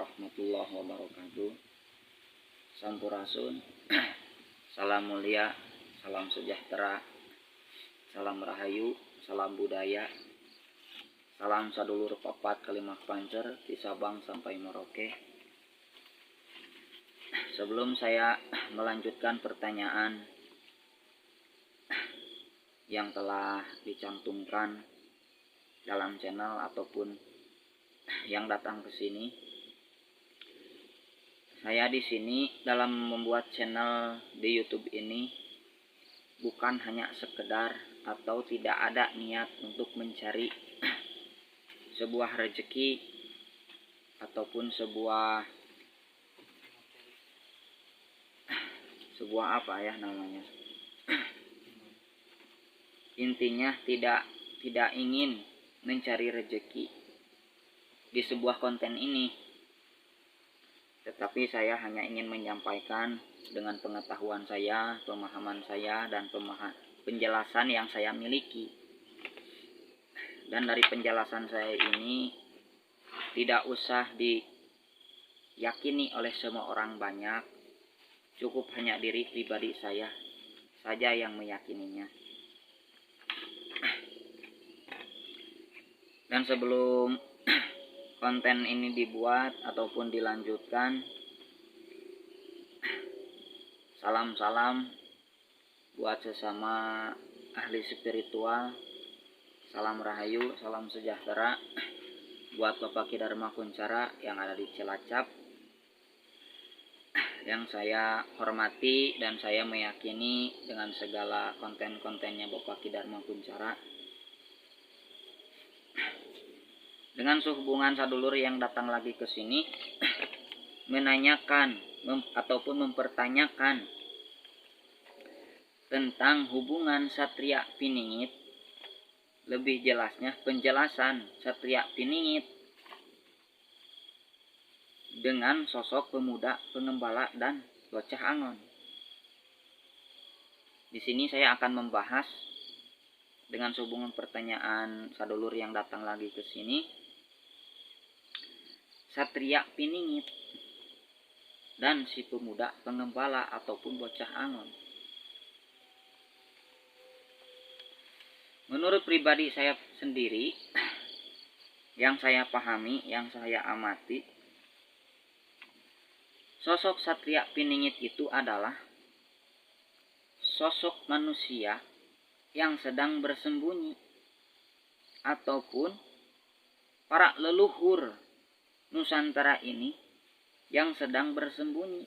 warahmatullahi wabarakatuh. Sampurasun. Salam mulia, salam sejahtera, salam rahayu, salam budaya, salam sadulur papat kalimah pancer di Sabang sampai Merauke. Sebelum saya melanjutkan pertanyaan yang telah dicantumkan dalam channel ataupun yang datang ke sini, saya di sini dalam membuat channel di YouTube ini bukan hanya sekedar atau tidak ada niat untuk mencari sebuah rezeki ataupun sebuah apa ya namanya. Intinya tidak ingin mencari rezeki di sebuah konten ini, tetapi saya hanya ingin menyampaikan dengan pengetahuan saya, pemahaman saya, dan penjelasan yang saya miliki. Dan dari penjelasan saya ini tidak usah diyakini oleh semua orang banyak, cukup hanya diri pribadi saya saja yang meyakininya. Dan sebelum konten ini dibuat ataupun dilanjutkan, salam-salam buat sesama ahli spiritual, salam rahayu, salam sejahtera buat Bapak Ki Dharma Kunchara yang ada di Cilacap, yang saya hormati dan saya meyakini dengan segala konten-kontennya Bapak Ki Dharma Kunchara. Dengan sehubungan sadulur yang datang lagi ke sini menanyakan ataupun mempertanyakan tentang hubungan Satria Piningit, lebih jelasnya penjelasan Satria Piningit dengan sosok pemuda pengembala dan bocah angon. Di sini saya akan membahas dengan sehubungan pertanyaan sadulur yang datang lagi ke sini, Satria Piningit dan si pemuda pengembala ataupun bocah angon. Menurut pribadi saya sendiri, yang saya pahami, yang saya amati, sosok Satria Piningit itu adalah sosok manusia yang sedang bersembunyi ataupun para leluhur Nusantara ini yang sedang bersembunyi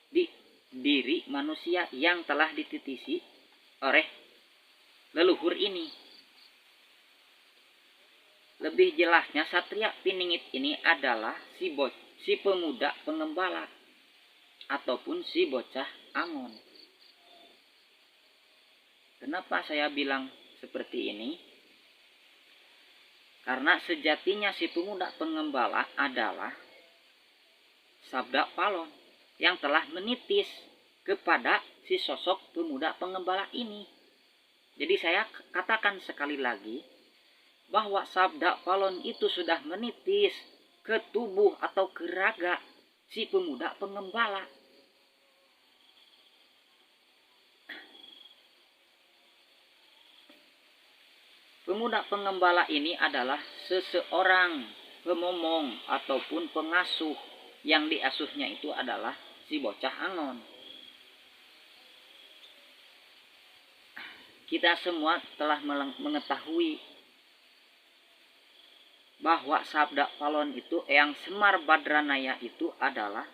di diri manusia yang telah dititisi oleh leluhur ini. Lebih jelasnya, Satria Piningit ini adalah si pemuda pengembala ataupun si bocah angon. Kenapa saya bilang seperti ini? Karena sejatinya si pemuda pengembala adalah Sabda Palon yang telah menitis kepada si sosok pemuda pengembala ini. Jadi saya katakan sekali lagi bahwa Sabda Palon itu sudah menitis ke tubuh atau ke raga si pemuda pengembala. Pemuda pengembala ini adalah seseorang pemomong ataupun pengasuh, yang diasuhnya itu adalah si bocah angon. Kita semua telah mengetahui bahwa Sabda Palon itu, Eyang Semar Badranaya itu adalah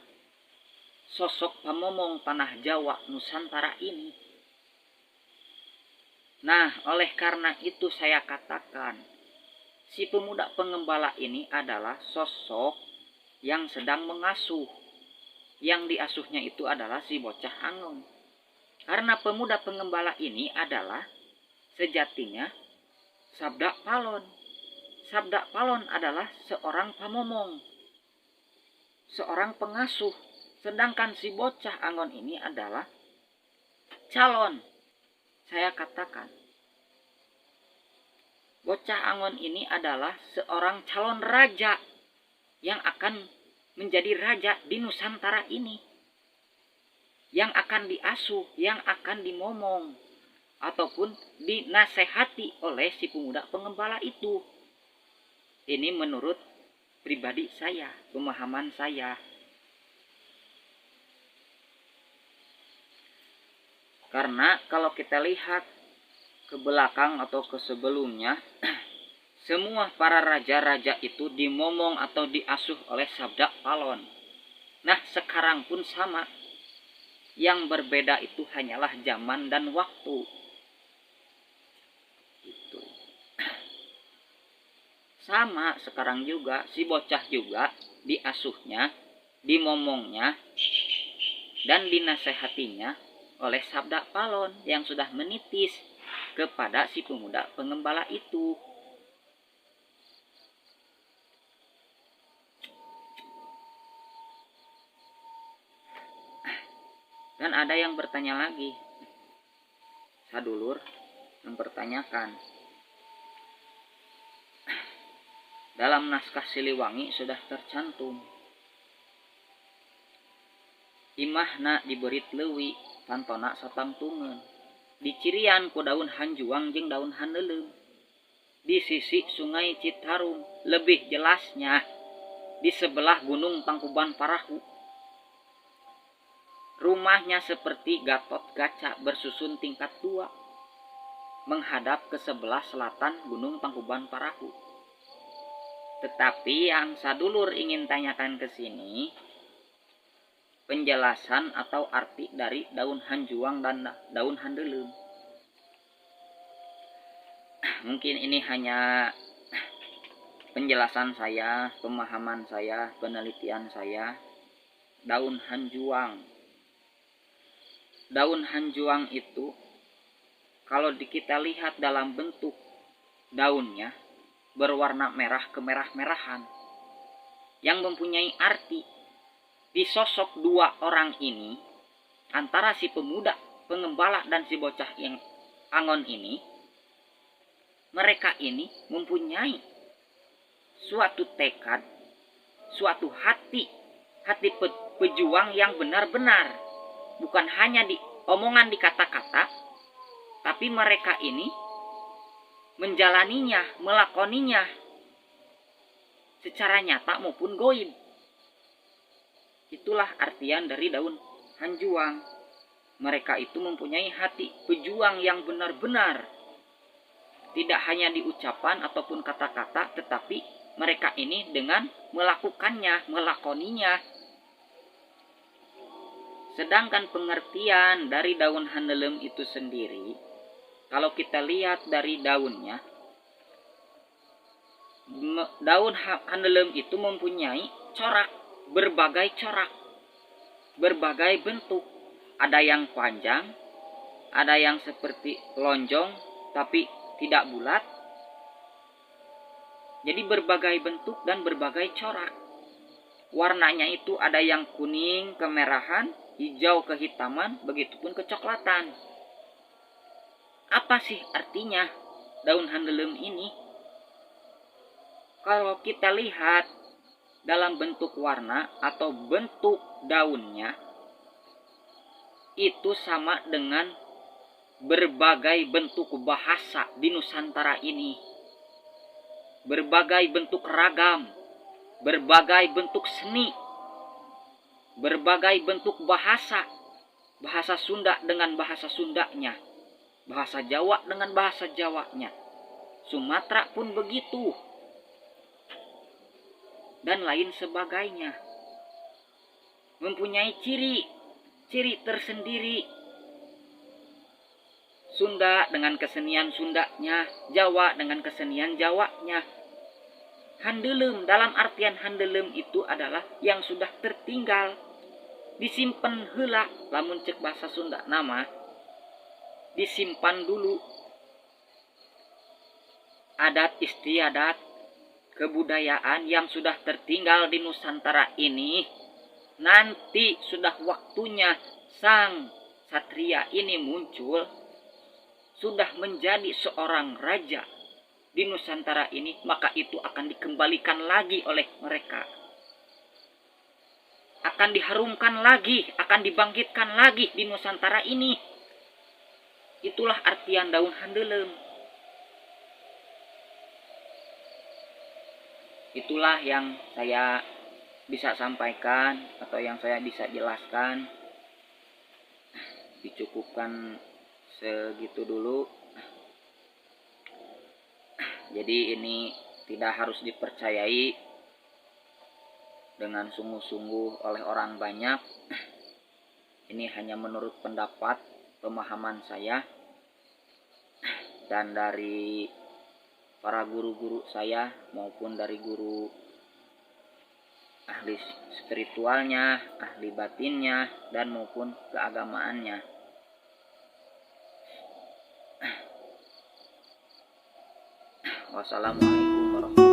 sosok pemomong tanah Jawa Nusantara ini. Nah, oleh karena itu saya katakan, si pemuda pengembala ini adalah sosok yang sedang mengasuh. Yang diasuhnya itu adalah si bocah angon. Karena pemuda pengembala ini adalah sejatinya Sabda Palon. Sabda Palon adalah seorang pamomong, seorang pengasuh. Sedangkan si bocah angon ini adalah calon. Saya katakan, bocah angon ini adalah seorang calon raja yang akan menjadi raja di Nusantara ini, yang akan diasuh, yang akan dimomong ataupun dinasehati oleh si pemuda pengembala itu. Ini menurut pribadi saya, pemahaman saya. Karena kalau kita lihat ke belakang atau ke sebelumnya, semua para raja-raja itu dimomong atau diasuh oleh Sabda Palon. Nah, sekarang pun sama. Yang berbeda itu hanyalah zaman dan waktu. Itu. Sama sekarang juga, si bocah juga diasuhnya, dimomongnya, dan dinasehatinya oleh Sabda Palon yang sudah menitis kepada si pemuda pengembala itu. Dan ada yang bertanya lagi, sadulur mempertanyakan, dalam naskah Siliwangi sudah tercantum, imahna diberit leuwi tantona satangtungeun, dicirian ku daun hanjuang jeung daun handeuleum, di sisi sungai Citarum, lebih jelasnya di sebelah gunung Tangkuban Parahu. Rumahnya seperti Gatot Kaca bersusun tingkat 2, menghadap ke sebelah selatan gunung Tangkuban Parahu. Tetapi yang sadulur ingin tanyakan ke sini, penjelasan atau arti dari daun hanjuang dan daun handeuleum. Mungkin ini hanya penjelasan saya, pemahaman saya, penelitian saya. Daun hanjuang. Daun hanjuang itu kalau kita lihat dalam bentuk daunnya berwarna merah kemerah-merahan, yang mempunyai arti di sosok dua orang ini, antara si pemuda pengembala dan si bocah yang angon ini. Mereka ini mempunyai suatu tekad, suatu hati pejuang yang benar-benar, bukan hanya di omongan, di kata-kata, tapi mereka ini menjalaninya, melakoninya secara nyata maupun goib. Itulah artian dari daun hanjuang. Mereka itu mempunyai hati pejuang yang benar-benar, tidak hanya di ucapan ataupun kata-kata, tetapi mereka ini dengan melakukannya, melakoninya. Sedangkan pengertian dari daun handeuleum itu sendiri, kalau kita lihat dari daunnya, daun handeuleum itu mempunyai corak, berbagai corak, berbagai bentuk. Ada yang panjang, ada yang seperti lonjong tapi tidak bulat. Jadi berbagai bentuk dan berbagai corak. Warnanya itu ada yang kuning, kemerahan, hijau, kehitaman, begitupun kecoklatan. Apa sih artinya daun handeuleum ini? Kalau kita lihat dalam bentuk warna atau bentuk daunnya, itu sama dengan berbagai bentuk bahasa di Nusantara ini. Berbagai bentuk ragam, berbagai bentuk seni, berbagai bentuk bahasa. Bahasa Sunda dengan bahasa Sundanya, bahasa Jawa dengan bahasa Jawanya, Sumatera pun begitu, dan lain sebagainya. Mempunyai ciri tersendiri. Sunda dengan kesenian Sundanya, Jawa dengan kesenian Jawanya. Handeuleum, dalam artian handeuleum itu adalah yang sudah tertinggal, disimpan heula, lamun cek bahasa Sunda nama, disimpan dulu. Adat istiadat, kebudayaan yang sudah tertinggal di Nusantara ini, nanti sudah waktunya sang satria ini muncul, sudah menjadi seorang raja di Nusantara ini, maka itu akan dikembalikan lagi oleh mereka. akan diharumkan lagi, akan dibangkitkan lagi di Nusantara ini. Itulah artian daun handelem. Itulah yang saya bisa sampaikan atau yang saya bisa jelaskan. Dicukupkan segitu dulu. Jadi ini tidak harus dipercayai dengan sungguh-sungguh oleh orang banyak. Ini hanya menurut pendapat, pemahaman saya dan dari para guru-guru saya maupun dari guru ahli spiritualnya, ahli batinnya, dan maupun keagamaannya. Wassalamualaikum warahmatullahi wabarakatuh.